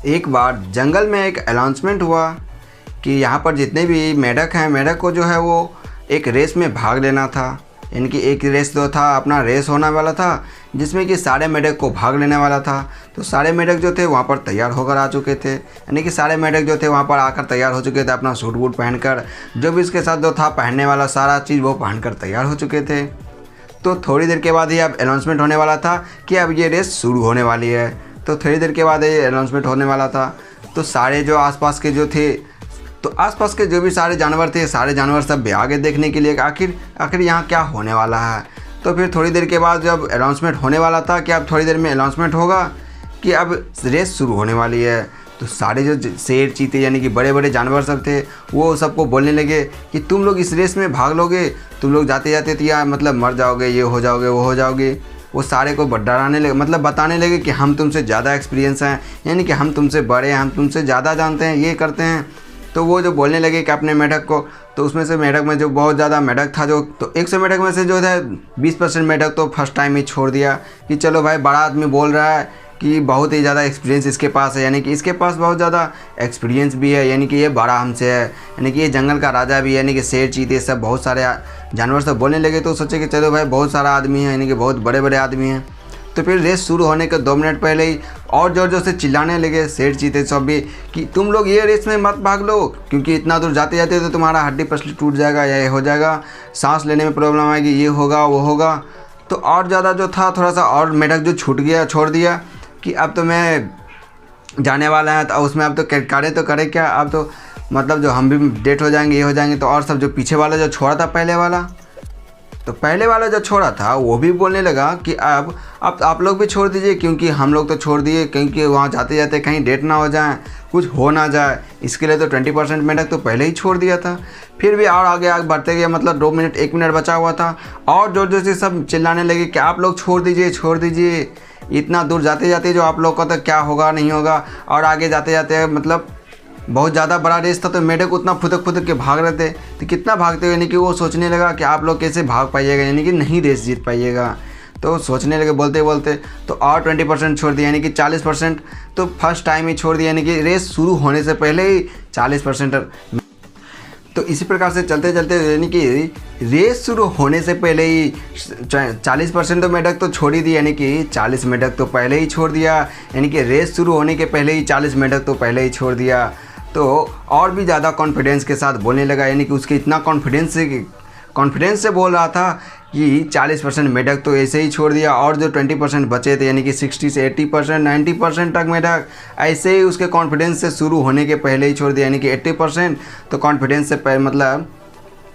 एक बार जंगल में एक अनाउंसमेंट हुआ कि यहाँ पर जितने भी मेढक हैं, मेढक को जो है वो एक रेस में भाग लेना था। यानी कि एक रेस जो था अपना रेस होने वाला था, जिसमें कि सारे मेढक को भाग लेने वाला था। तो सारे मेढक जो थे वहाँ पर तैयार होकर आ चुके थे। यानी कि सारे मेढक जो थे वहाँ पर आकर तैयार हो चुके थे, अपना सूट वूट पहनकर, जो भी इसके साथ जो था पहनने वाला सारा चीज़ वो पहनकर तैयार हो चुके थे। तो थोड़ी देर के बाद ही अब अनाउंसमेंट होने वाला था कि अब ये रेस शुरू होने वाली है। तो थोड़ी देर के बाद ये अनाउंसमेंट होने वाला था। तो सारे जो आसपास के जो थे, तो आसपास के जो भी सारे जानवर थे, सारे जानवर सब भी आगे देखने के लिए आखिर यहाँ क्या होने वाला है। तो फिर थोड़ी देर के बाद जब अनाउंसमेंट होने वाला था कि अब थोड़ी देर में अनाउंसमेंट होगा कि अब रेस शुरू होने वाली है, तो सारे जो शेर, चीते यानी कि बड़े बड़े जानवर सब थे वो सबको बोलने लगे कि तुम लोग इस रेस में भाग लोगे, तुम लोग जाते जाते तो या मतलब मर जाओगे, ये हो जाओगे, वो हो जाओगे। वो सारे को डराने लगे, मतलब बताने लगे कि हम तुमसे ज़्यादा एक्सपीरियंस हैं, यानी कि हम तुमसे बड़े हैं, हम तुमसे ज़्यादा जानते हैं, ये करते हैं। तो वो जो बोलने लगे कि अपने मेढक को, तो उसमें से मेढक में जो बहुत ज़्यादा मेढक था, जो तो 100 मेढक में से जो था 20% मेढक तो फर्स्ट टाइम ही छोड़ दिया कि चलो भाई, बड़ा आदमी बोल रहा है कि बहुत ही ज़्यादा एक्सपीरियंस इसके पास है, यानी कि इसके पास बहुत ज़्यादा एक्सपीरियंस भी है, यानी कि ये बड़ा हमसे है, यानी कि ये जंगल का राजा भी है, यानी कि शेर, चीते सब बहुत सारे जानवर सब बोलने लगे। तो सोचे कि चलो भाई, बहुत सारा आदमी है, यानी कि बहुत बड़े बड़े आदमी हैं। तो फिर रेस शुरू होने के 2 मिनट पहले ही और ज़ोर ज़ोर से चिल्लाने लगे शेर, चीते सब भी कि तुम लोग ये रेस में मत भाग लो, क्योंकि इतना दूर जाते जाते तो तुम्हारा हड्डी पसली टूट जाएगा, या ये हो जाएगा, सांस लेने में प्रॉब्लम आएगी, ये होगा, वो होगा। तो और ज़्यादा जो था थोड़ा सा और मेढक जो छोड़ दिया कि अब तो मैं जाने वाला है, तो उसमें अब तो करे क्या, अब तो मतलब जो हम भी डेट हो जाएंगे, ये हो जाएंगे। तो और सब जो पीछे वाला जो छोड़ा था, पहले वाला जो छोड़ा था वो भी बोलने लगा कि अब आप लोग भी छोड़ दीजिए, क्योंकि हम लोग तो छोड़ दिए, क्योंकि वहाँ जाते जाते कहीं डेट ना हो जाए, कुछ हो ना जाए, इसके लिए तो 20% मेढक तो पहले ही छोड़ दिया था। फिर भी और आगे बढ़ते गए, मतलब 2 मिनट 1 मिनट बचा हुआ था, और जोर जोर से सब चिल्लाने लगे कि आप लोग छोड़ दीजिए, इतना दूर जाते जाते जो आप लोग का तो क्या होगा, नहीं होगा। और आगे जाते जाते मतलब बहुत ज़्यादा बड़ा रेस था, तो मेढक उतना फुदक के भाग रहे थे, तो कितना भागते हुए, यानी कि वो सोचने लगा कि आप लोग कैसे भाग पाइएगा, यानी कि नहीं रेस जीत पाइएगा। तो सोचने लगे बोलते बोलते, तो और 20% छोड़ दिया, यानी कि 40% तो फर्स्ट टाइम ही छोड़ दिया, यानी कि रेस शुरू होने से पहले ही 40%। तो इसी प्रकार से चलते चलते, यानी कि रेस शुरू होने से पहले ही 40% तो मेढक तो छोड़ ही दिया, यानी कि 40 मेढक तो पहले ही छोड़ दिया, यानी कि रेस शुरू होने के पहले ही 40 मेढक तो पहले ही छोड़ दिया। तो और भी ज़्यादा कॉन्फिडेंस के साथ बोलने लगा, यानी कि उसके इतना कॉन्फिडेंस से बोल रहा था कि 40% मेढक तो ऐसे ही छोड़ दिया, और जो 20% बचे थे, यानी कि 60 से 80%, 90% तक मेढक ऐसे ही उसके कॉन्फिडेंस से शुरू होने के पहले ही छोड़ दिया, यानी कि 80%। तो कॉन्फिडेंस से पहले मतलब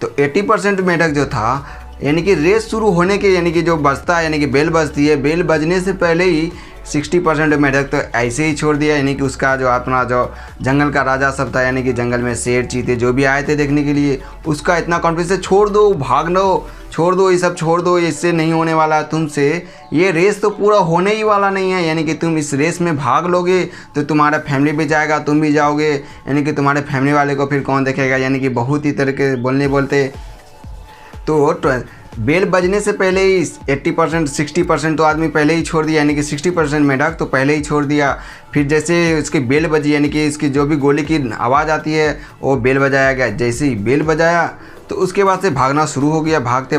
तो 80% मेढक जो था, यानी कि रेस शुरू होने के, यानी कि जो बजता है, यानी कि बेल बजती है, बेल बजने से पहले ही 60% मेढक तो ऐसे ही छोड़ दिया, यानी कि उसका जो अपना जो जंगल का राजा सब था, यानी कि जंगल में शेर, चीते जो भी आए थे देखने के लिए, उसका इतना कॉन्फिडेंस, छोड़ दो, भाग लो, छोड़ दो, ये सब छोड़ दो, इससे नहीं होने वाला तुमसे, ये रेस तो पूरा होने ही वाला नहीं है, यानी कि तुम इस रेस में भाग लोगे तो तुम्हारा फैमिली भी जाएगा, तुम भी जाओगे, यानी कि तुम्हारे फैमिली वाले को फिर कौन देखेगा, यानी कि बहुत ही तरह के बोलते। तो बेल बजने से पहले ही 80% 60% तो आदमी पहले ही छोड़ दिया, यानी कि 60% मेढक तो पहले ही छोड़ दिया। फिर जैसे उसकी बेल बजी, यानी कि इसकी जो भी गोली की आवाज़ आती है वो बेल बजाया गया, जैसे ही बेल बजाया तो उसके बाद से भागना शुरू हो गया, भागते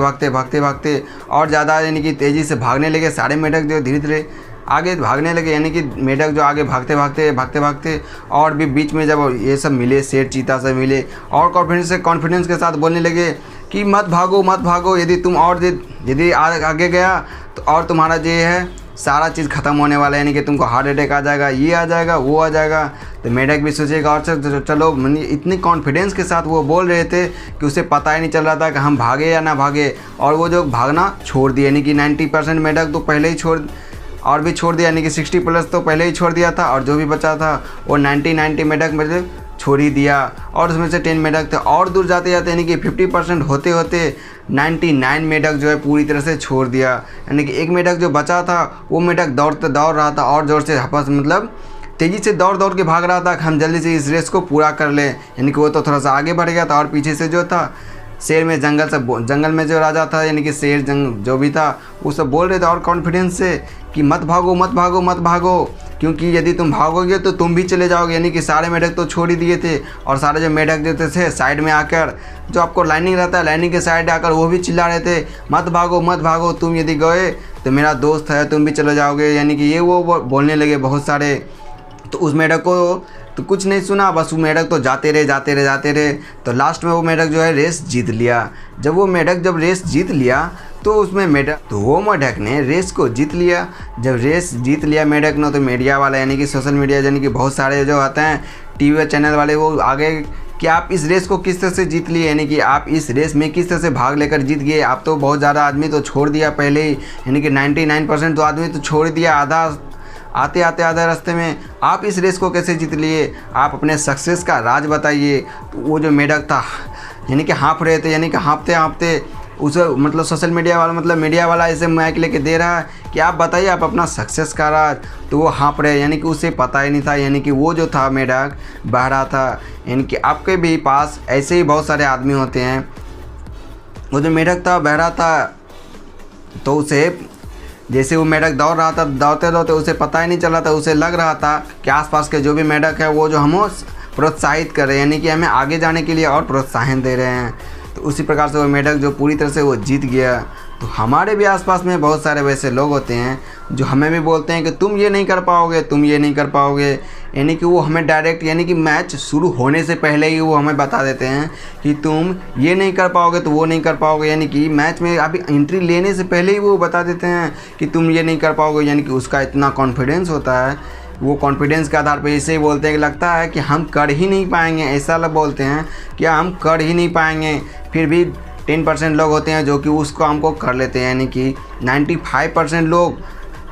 और ज़्यादा, यानी कि तेज़ी से भागने लगे सारे मेढक, जो धीरे धीरे आगे भागने लगे, यानी कि मेढक जो आगे भागते और भी बीच में जब ये सब मिले, शेर, चीता सब मिले, और कॉन्फिडेंस के साथ बोलने लगे कि मत भागो, यदि आगे गया तो और तुम्हारा जो है सारा चीज़ ख़त्म होने वाला है, यानी कि तुमको हार्ट अटैक आ जाएगा, ये आ जाएगा, वो आ जाएगा। तो मेढक भी सोचेगा और चलो, इतनी कॉन्फिडेंस के साथ वो बोल रहे थे कि उसे पता ही नहीं चल रहा था कि हम भागे या ना भागे। और वो जो भागना छोड़ दिया, यानी कि 90% मेढक तो पहले ही छोड़ दिया, यानी कि 60+ तो पहले ही छोड़ दिया था, और जो भी बचा था वो 90 मेढक मतलब छोड़ ही दिया। और उसमें से 10 मेढक थे, और दूर जाते यानी कि 50% होते 99 मेढक जो है पूरी तरह से छोड़ दिया, यानी कि एक मेढक जो बचा था वो मेढक दौड़ रहा था, और ज़ोर से मतलब तेज़ी से दौड़ के भाग रहा था कि हम जल्दी से इस रेस को पूरा कर लें, यानी कि वो तो थोड़ा सा आगे बढ़ गया था। और पीछे से जो था शेर में जंगल में जो राजा था, यानी कि शेर जो भी था वो सब बोल रहे थे और कॉन्फिडेंस से कि मत भागो मत भागो मत भागो, क्योंकि यदि तुम भागोगे तो तुम भी चले जाओगे। यानी कि सारे मेढक तो छोड़ ही दिए थे, और सारे जो मेढक देते थे साइड में आकर, जो आपको लाइनिंग रहता है लाइनिंग के साइड आकर वो भी चिल्ला रहे थे मत भागो मत भागो, तुम यदि गए तो मेरा दोस्त है तुम भी चले जाओगे। यानी कि ये वो बोलने लगे बहुत सारे। तो उस मेढक को तो कुछ नहीं सुना, बस वो मेढक तो जाते रहे। तो लास्ट में वो मेढक जो है रेस जीत लिया। जब वो मेढक जब रेस जीत लिया तो उसमें वो मेढक ने रेस को जीत लिया। जब रेस जीत लिया मेढक ने, तो मीडिया वाला यानी कि सोशल मीडिया यानी कि बहुत सारे जो आते हैं टीवी चैनल वाले, वो आगे कि आप इस रेस को किस तरह से जीत लिए, यानी कि आप इस रेस में किस तरह से भाग लेकर जीत गए। आप तो बहुत ज़्यादा आदमी तो छोड़ दिया पहले ही, यानी कि 99% तो आदमी तो छोड़ दिया, आधा आते आधे रास्ते में। आप इस रेस को कैसे जीत लिए, आप अपने सक्सेस का राज बताइए। तो वो जो मेढक था यानी कि हाँफ रहे थे, यानी कि हाँफते उसे मतलब सोशल मीडिया वाला मतलब मीडिया वाला ऐसे माइक लेके दे रहा है कि आप बताइए आप अपना सक्सेस का राज। तो वो हाँफ रहे, यानी कि उसे पता ही नहीं था, यानी कि वो जो था मेढक बहरा था। यानी कि आपके भी पास ऐसे ही बहुत सारे आदमी होते हैं। वो जो मेढक था बहरा था, तो उसे जैसे वो मेढक दौड़ रहा था, दौड़ते उसे पता ही नहीं चला था, उसे लग रहा था कि आसपास के जो भी मेढक है वो जो हमें प्रोत्साहित कर रहे हैं, यानी कि हमें आगे जाने के लिए और प्रोत्साहन दे रहे हैं। तो उसी प्रकार से वो मेढक जो पूरी तरह से वो जीत गया। तो हमारे भी आसपास में बहुत सारे वैसे लोग होते हैं जो हमें भी बोलते हैं कि तुम ये नहीं कर पाओगे, तुम ये नहीं कर पाओगे। यानी कि वो हमें डायरेक्ट यानी कि मैच शुरू होने से पहले ही वो हमें बता देते हैं कि तुम ये नहीं कर पाओगे तो वो नहीं कर पाओगे। यानी कि मैच में अभी एंट्री लेने से पहले ही वो बता देते हैं कि तुम ये नहीं कर पाओगे। यानी कि उसका इतना कॉन्फिडेंस होता है, वो कॉन्फिडेंस के आधार पर ऐसे ही बोलते हैं कि लगता है कि हम कर ही नहीं पाएंगे, ऐसा लोग बोलते हैं कि हम कर ही नहीं पाएंगे। फिर भी 10% लोग होते हैं जो कि उस काम को कर लेते हैं। यानी कि 95% लोग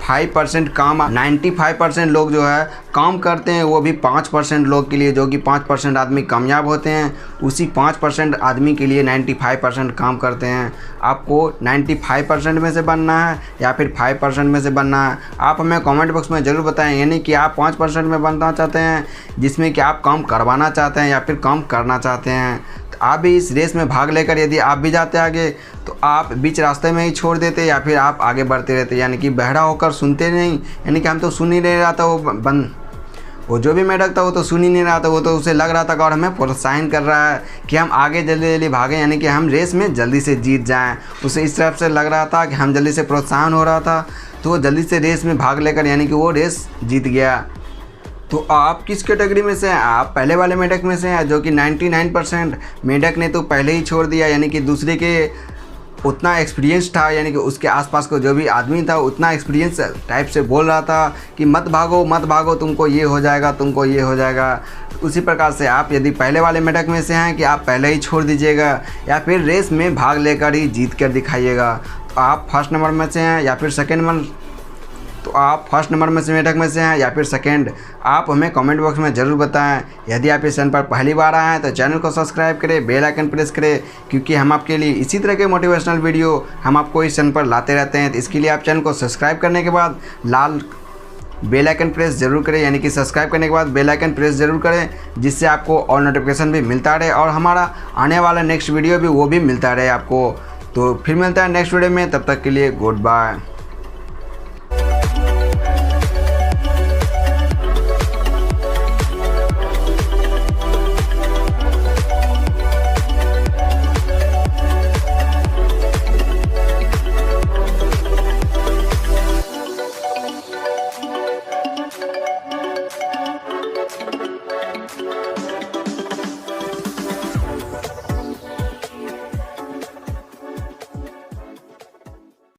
95% लोग जो है काम करते हैं, वो भी 5% लोग के लिए, जो कि 5% आदमी कामयाब होते हैं। उसी 5% आदमी के लिए 95% काम करते हैं। आपको 95% में से बनना है या फिर 5% में से बनना है, आप हमें कमेंट बॉक्स में ज़रूर बताएं। यानी कि आप 5% में बनना चाहते हैं जिसमें कि आप काम करवाना चाहते हैं या फिर काम करना चाहते हैं। आप भी इस रेस में भाग लेकर यदि आप भी जाते आगे तो आप बीच रास्ते में ही छोड़ देते या फिर आप आगे बढ़ते रहते। यानी कि बहरा होकर सुनते नहीं, यानी कि हम तो सुन ही नहीं रहा था, वो जो भी मेढक था वो तो सुन ही नहीं रहा था, वो तो उसे लग रहा था कि और हमें प्रोत्साहन कर रहा है कि हम आगे जल्दी भागें, यानी कि हम रेस में जल्दी से जीत जाएं। उसे इस तरफ से लग रहा था कि हम जल्दी से प्रोत्साहन हो रहा था, तो वो जल्दी से रेस में भाग लेकर यानी कि वो रेस जीत गया। तो आप किस कैटेगरी में से हैं? आप पहले वाले मेढक में से हैं जो कि 99% मेढक ने तो पहले ही छोड़ दिया, यानी कि दूसरे के उतना एक्सपीरियंस था, यानी कि उसके आसपास को जो भी आदमी था उतना एक्सपीरियंस टाइप से बोल रहा था कि मत भागो तुमको ये हो जाएगा, तुमको ये हो जाएगा। उसी प्रकार से आप यदि पहले वाले मेढक में से हैं कि आप पहले ही छोड़ दीजिएगा या फिर रेस में भाग लेकर ही जीत कर दिखाइएगा। तो आप फर्स्ट नंबर में से हैं या फिर सेकेंड नंबर, तो आप फर्स्ट नंबर में से मेढक में से हैं या फिर सेकंड, आप हमें कमेंट बॉक्स में ज़रूर बताएं। यदि आप इस चैनल पर पहली बार आए हैं तो चैनल को सब्सक्राइब करें, बेल आइकन प्रेस करें, क्योंकि हम आपके लिए इसी तरह के मोटिवेशनल वीडियो हम आपको इस चैनल पर लाते रहते हैं। तो इसके लिए आप चैनल को सब्सक्राइब करने के बाद लाल बेल आइकन प्रेस ज़रूर करें, यानी कि सब्सक्राइब करने के बाद बेल आइकन प्रेस ज़रूर करें, जिससे आपको और नोटिफिकेशन भी मिलता रहे और हमारा आने वाला नेक्स्ट वीडियो भी वो भी मिलता रहे आपको। तो फिर मिलता है नेक्स्ट वीडियो में, तब तक के लिए गुड बाय।